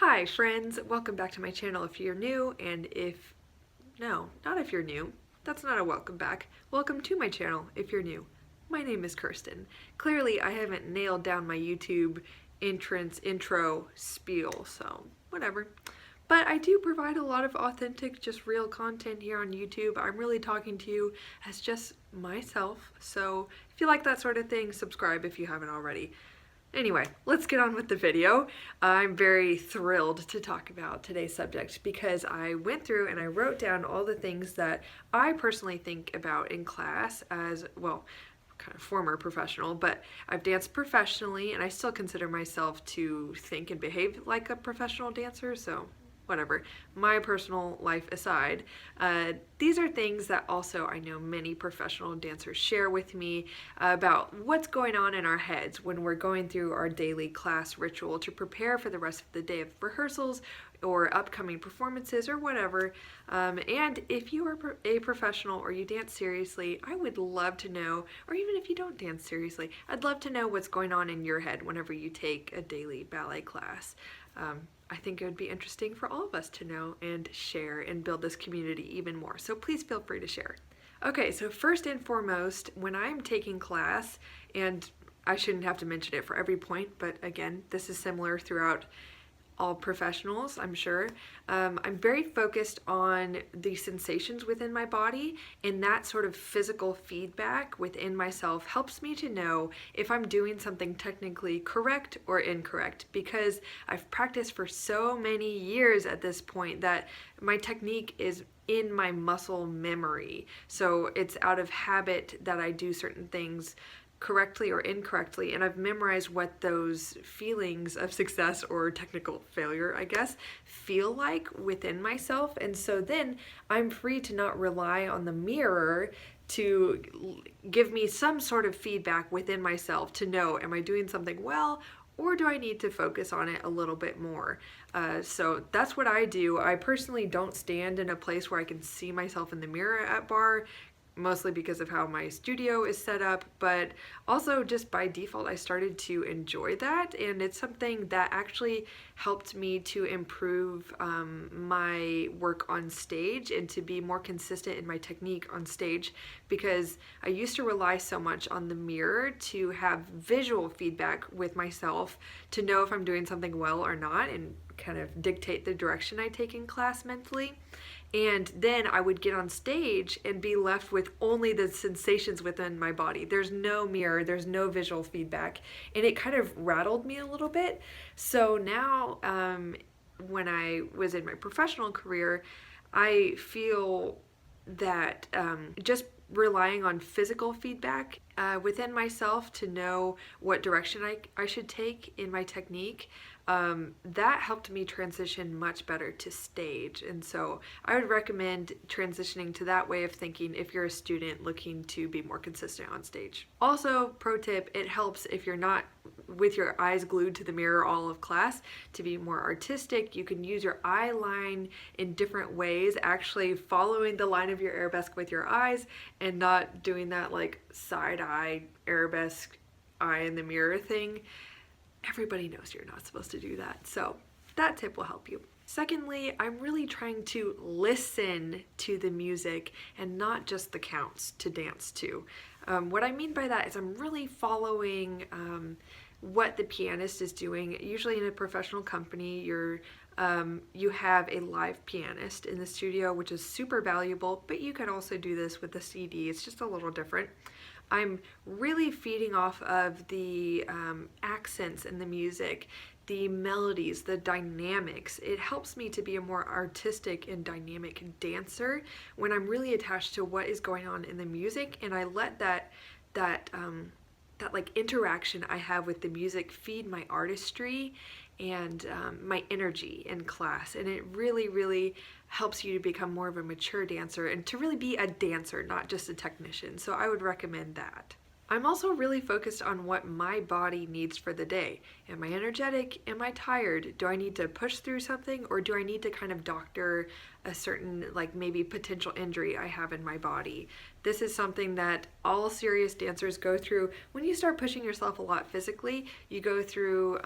Hi friends, welcome back to my channel if you're new, and not if you're new, that's not a welcome back. Welcome to my channel if you're new. My name is Kirsten. Clearly I haven't nailed down my YouTube intro spiel, so whatever. But I do provide a lot of authentic, just real content here on YouTube. I'm really talking to you as just myself, so if you like that sort of thing, subscribe if you haven't already. Anyway, let's get on with the video. I'm very thrilled to talk about today's subject because I went through and I wrote down all the things that I personally think about in class as, well, kind of former professional, but I've danced professionally and I still consider myself to think and behave like a professional dancer, so whatever, my personal life aside, these are things that also I know many professional dancers share with me about what's going on in our heads when we're going through our daily class ritual to prepare for the rest of the day of rehearsals or upcoming performances or whatever. And if you are a professional or you dance seriously, I would love to know, or even if you don't dance seriously, I'd love to know what's going on in your head whenever you take a daily ballet class. I think it would be interesting for all of us to know and share and build this community even more. So please feel free to share. Okay, so first and foremost, when I'm taking class, and I shouldn't have to mention it for every point, but again, this is similar throughout all professionals, I'm sure. I'm very focused on the sensations within my body, and that sort of physical feedback within myself helps me to know if I'm doing something technically correct or incorrect, because I've practiced for so many years at this point that my technique is in my muscle memory. So it's out of habit that I do certain things correctly or incorrectly, and I've memorized what those feelings of success or technical failure, I guess, feel like within myself. And so then I'm free to not rely on the mirror to give me some sort of feedback within myself to know, am I doing something well, or do I need to focus on it a little bit more? So that's what I do. I personally don't stand in a place where I can see myself in the mirror at bar, mostly because of how my studio is set up, but also just by default I started to enjoy that, and it's something that actually helped me to improve my work on stage and to be more consistent in my technique on stage, because I used to rely so much on the mirror to have visual feedback with myself to know if I'm doing something well or not and kind of dictate the direction I take in class mentally. And then I would get on stage and be left with only the sensations within my body. There's no mirror, there's no visual feedback, and it kind of rattled me a little bit. So now, when I was in my professional career, I feel that just relying on physical feedback within myself to know what direction I should take in my technique, that helped me transition much better to stage. And so I would recommend transitioning to that way of thinking if you're a student looking to be more consistent on stage. Also, pro tip, it helps if you're not with your eyes glued to the mirror all of class to be more artistic. You can use your eye line in different ways, actually following the line of your arabesque with your eyes and not doing that like side eye arabesque eye in the mirror thing. Everybody knows you're not supposed to do that, so that tip will help you. Secondly, I'm really trying to listen to the music and not just the counts to dance to. What I mean by that is I'm really following what the pianist is doing. Usually in a professional company, you have a live pianist in the studio, which is super valuable, but you can also do this with a CD. It's just a little different. I'm really feeding off of the accents in the music, the melodies, the dynamics. It helps me to be a more artistic and dynamic dancer when I'm really attached to what is going on in the music, and I let that like interaction I have with the music feed my artistry and my energy in class, and it really helps you to become more of a mature dancer and to really be a dancer, not just a technician. So I would recommend that. I'm also really focused on what my body needs for the day. Am I energetic? Am I tired? Do I need to push through something, or do I need to kind of doctor a certain, like maybe potential injury I have in my body? This is something that all serious dancers go through. When you start pushing yourself a lot physically, you go through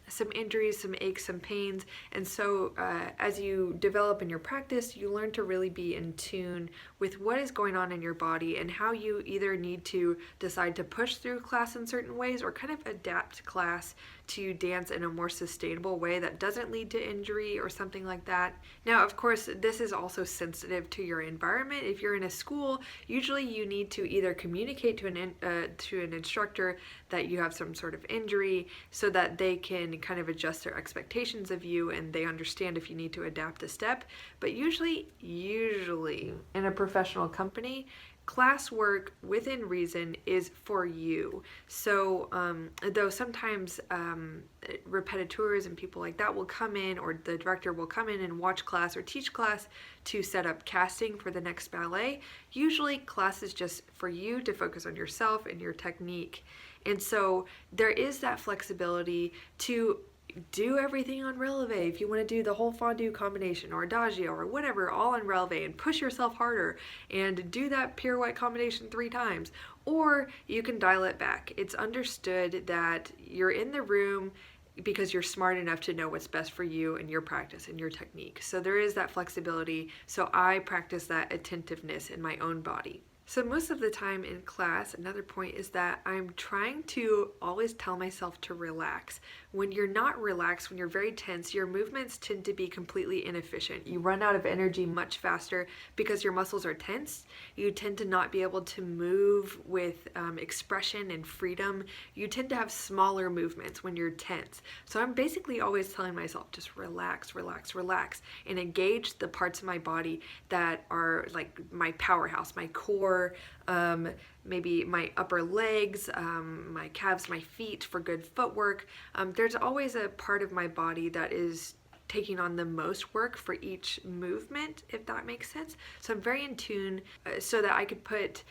some injuries, some aches, some pains. And so as you develop in your practice, you learn to really be in tune with what is going on in your body and how you either need to decide to push through class in certain ways or kind of adapt class to dance in a more sustainable way that doesn't lead to injury or something like that. Now, of course, this is also sensitive to your environment. If you're in a school, usually you need to either communicate to an instructor that you have some sort of injury so that they can kind of adjust their expectations of you and they understand if you need to adapt a step. But usually in a professional company, classwork within reason is for you. So though sometimes repetiteurs and people like that will come in, or the director will come in and watch class or teach class to set up casting for the next ballet, usually class is just for you to focus on yourself and your technique. And so there is that flexibility to do everything on releve. If you want to do the whole fondue combination or adagio or whatever, all on releve, and push yourself harder and do that pirouette combination 3 times, or you can dial it back. It's understood that you're in the room because you're smart enough to know what's best for you and your practice and your technique. So there is that flexibility. So I practice that attentiveness in my own body. So most of the time in class, another point is that I'm trying to always tell myself to relax. When you're not relaxed, when you're very tense, your movements tend to be completely inefficient. You run out of energy much faster because your muscles are tense. You tend to not be able to move with expression and freedom. You tend to have smaller movements when you're tense. So I'm basically always telling myself, just relax, relax, relax, and engage the parts of my body that are like my powerhouse, my core, maybe my upper legs, my calves, my feet for good footwork. There's always a part of my body that is taking on the most work for each movement, if that makes sense. So I'm very in tune so that I could put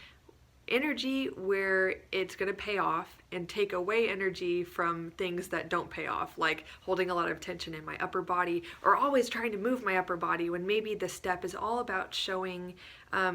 energy where it's going to pay off and take away energy from things that don't pay off, like holding a lot of tension in my upper body or always trying to move my upper body when maybe the step is all about showing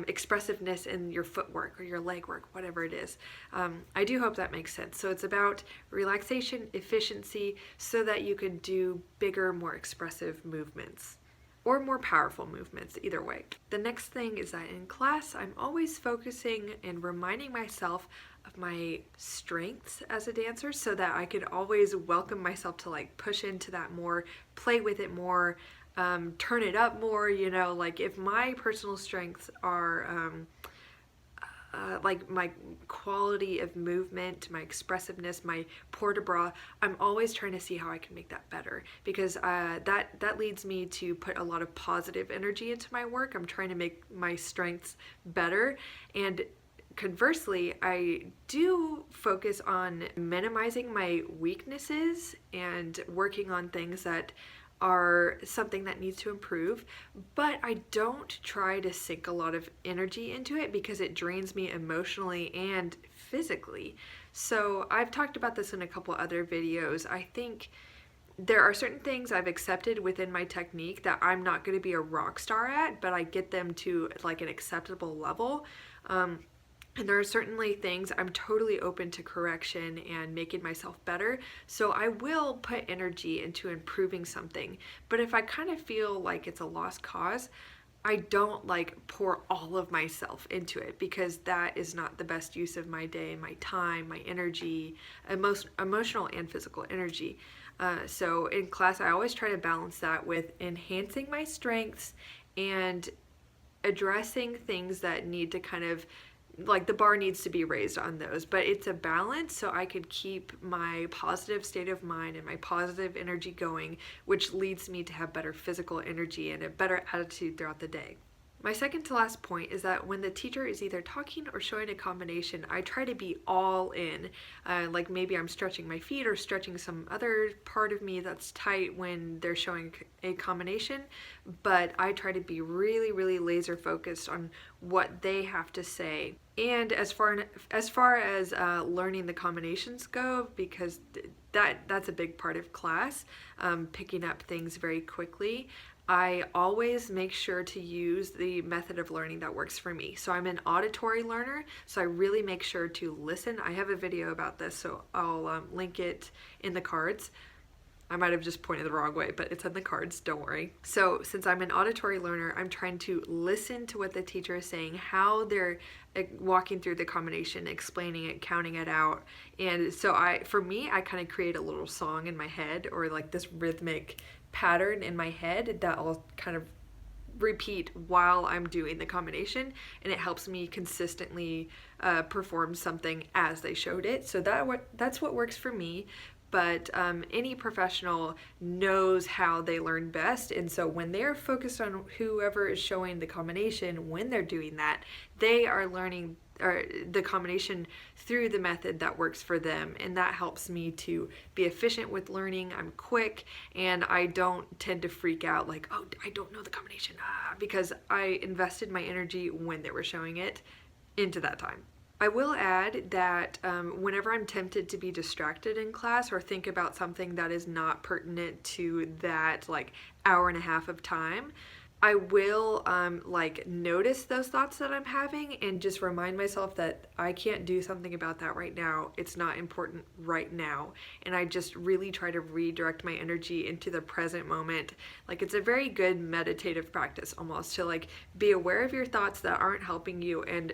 expressiveness in your footwork or your leg work, whatever it is. I do hope that makes sense. So it's about relaxation, efficiency, so that you can do bigger, more expressive movements, or more powerful movements, either way. The next thing is that in class, I'm always focusing and reminding myself of my strengths as a dancer so that I could always welcome myself to like push into that more, play with it more, turn it up more, you know, like if my personal strengths are like my quality of movement, my expressiveness, my port de bras, I'm always trying to see how I can make that better, because that leads me to put a lot of positive energy into my work. I'm trying to make my strengths better, and conversely, I do focus on minimizing my weaknesses and working on things that are something that needs to improve, but I don't try to sink a lot of energy into it because it drains me emotionally and physically. So I've talked about this in a couple other videos. I think there are certain things I've accepted within my technique that I'm not going to be a rock star at, but I get them to like an acceptable level. And there are certainly things I'm totally open to correction and making myself better. So I will put energy into improving something. But if I kind of feel like it's a lost cause, I don't like pour all of myself into it, because that is not the best use of my day, my time, my energy, emotional and physical energy. So in class, I always try to balance that with enhancing my strengths and addressing things that need to kind of, like the bar needs to be raised on those, but it's a balance so I could keep my positive state of mind and my positive energy going, which leads me to have better physical energy and a better attitude throughout the day. My second to last point is that when the teacher is either talking or showing a combination, I try to be all in. Like maybe I'm stretching my feet or stretching some other part of me that's tight when they're showing a combination, but I try to be really, really laser focused on what they have to say. And as far as learning the combinations go, because that's a big part of class, picking up things very quickly, I always make sure to use the method of learning that works for me. So I'm an auditory learner, so I really make sure to listen. I have a video about this, so I'll link it in the cards. I might have just pointed the wrong way, but it's in the cards, don't worry. So since I'm an auditory learner, I'm trying to listen to what the teacher is saying, how they're walking through the combination, explaining it, counting it out. And so for me, I kind of create a little song in my head, or like this rhythmic pattern in my head that I'll kind of repeat while I'm doing the combination, and it helps me consistently perform something as they showed it. So that's what works for me. But any professional knows how they learn best, and so when they're focused on whoever is showing the combination, when they're doing that, they are learning the combination through the method that works for them, and that helps me to be efficient with learning. I'm quick, and I don't tend to freak out like, oh, I don't know the combination, because I invested my energy when they were showing it into that time. I will add that whenever I'm tempted to be distracted in class or think about something that is not pertinent to that like hour and a half of time, I will like notice those thoughts that I'm having and just remind myself that I can't do something about that right now. It's not important right now. And I just really try to redirect my energy into the present moment. Like, it's a very good meditative practice almost, to like be aware of your thoughts that aren't helping you and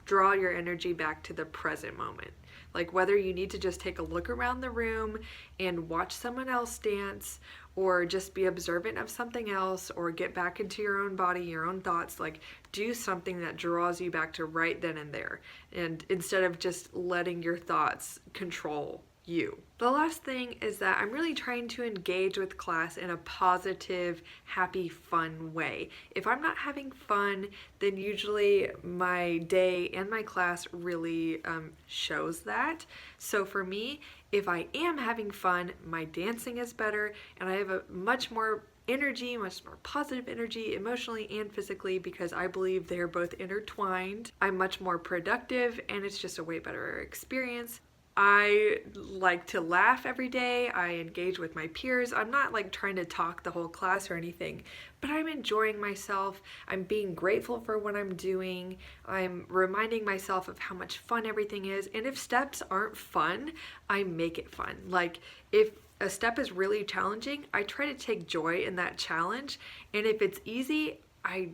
draw your energy back to the present moment. Like, whether you need to just take a look around the room and watch someone else dance, or just be observant of something else, or get back into your own body, your own thoughts, like do something that draws you back to right then and there, and instead of just letting your thoughts control you. The last thing is that I'm really trying to engage with class in a positive, happy, fun way. If I'm not having fun, then usually my day and my class really shows that. So for me, if I am having fun, my dancing is better, and I have a much more energy, much more positive energy, emotionally and physically, because I believe they are both intertwined. I'm much more productive, and it's just a way better experience. I like to laugh every day. I engage with my peers. I'm not like trying to talk the whole class or anything, but I'm enjoying myself. I'm being grateful for what I'm doing. I'm reminding myself of how much fun everything is. And if steps aren't fun, I make it fun. Like, if a step is really challenging, I try to take joy in that challenge. And if it's easy, I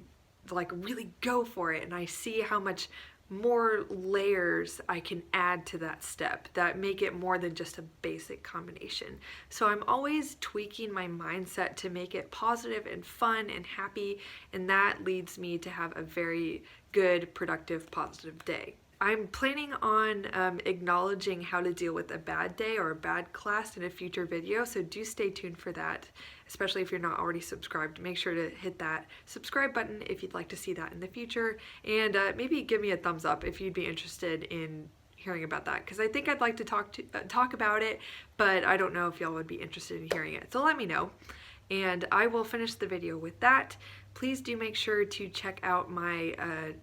like really go for it, and I see how much more layers I can add to that step that make it more than just a basic combination. So I'm always tweaking my mindset to make it positive and fun and happy, and that leads me to have a very good, productive, positive day. I'm planning on acknowledging how to deal with a bad day or a bad class in a future video, so do stay tuned for that, especially if you're not already subscribed. Make sure to hit that subscribe button if you'd like to see that in the future, and maybe give me a thumbs up if you'd be interested in hearing about that, because I think I'd like to talk about it, but I don't know if y'all would be interested in hearing it, so let me know. And I will finish the video with that. Please do make sure to check out my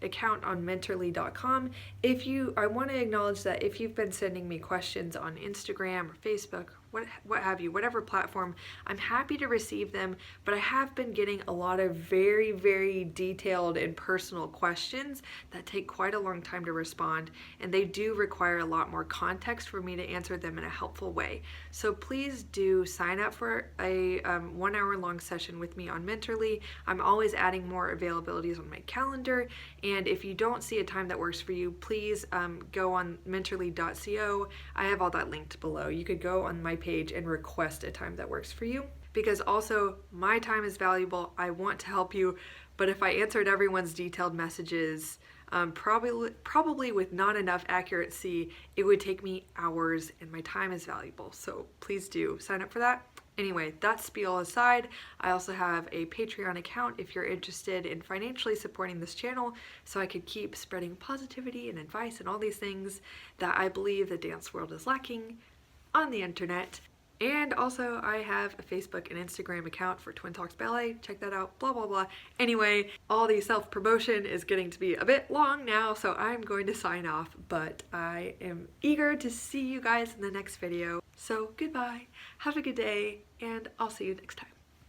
account on mentorly.com. I want to acknowledge that if you've been sending me questions on Instagram or Facebook, what have you, whatever platform, I'm happy to receive them, but I have been getting a lot of very, very detailed and personal questions that take quite a long time to respond, and they do require a lot more context for me to answer them in a helpful way. So please do sign up for a 1 hour long session with me on Mentorly. I'm always adding more availabilities on my calendar, and if you don't see a time that works for you, please go on mentorly.co. I have all that linked below. You could go on my page and request a time that works for you, because also my time is valuable. I want to help you, but if I answered everyone's detailed messages probably with not enough accuracy, it would take me hours, and my time is valuable. So please do sign up for that. Anyway, that spiel aside, I also have a Patreon account if you're interested in financially supporting this channel, so I could keep spreading positivity and advice and all these things that I believe the dance world is lacking on the internet. And also, I have a Facebook and Instagram account for TwinTalksBallet. Check that out, blah, blah, blah. Anyway, all the self-promotion is getting to be a bit long now, so I'm going to sign off, but I am eager to see you guys in the next video. So goodbye, have a good day, and I'll see you next time.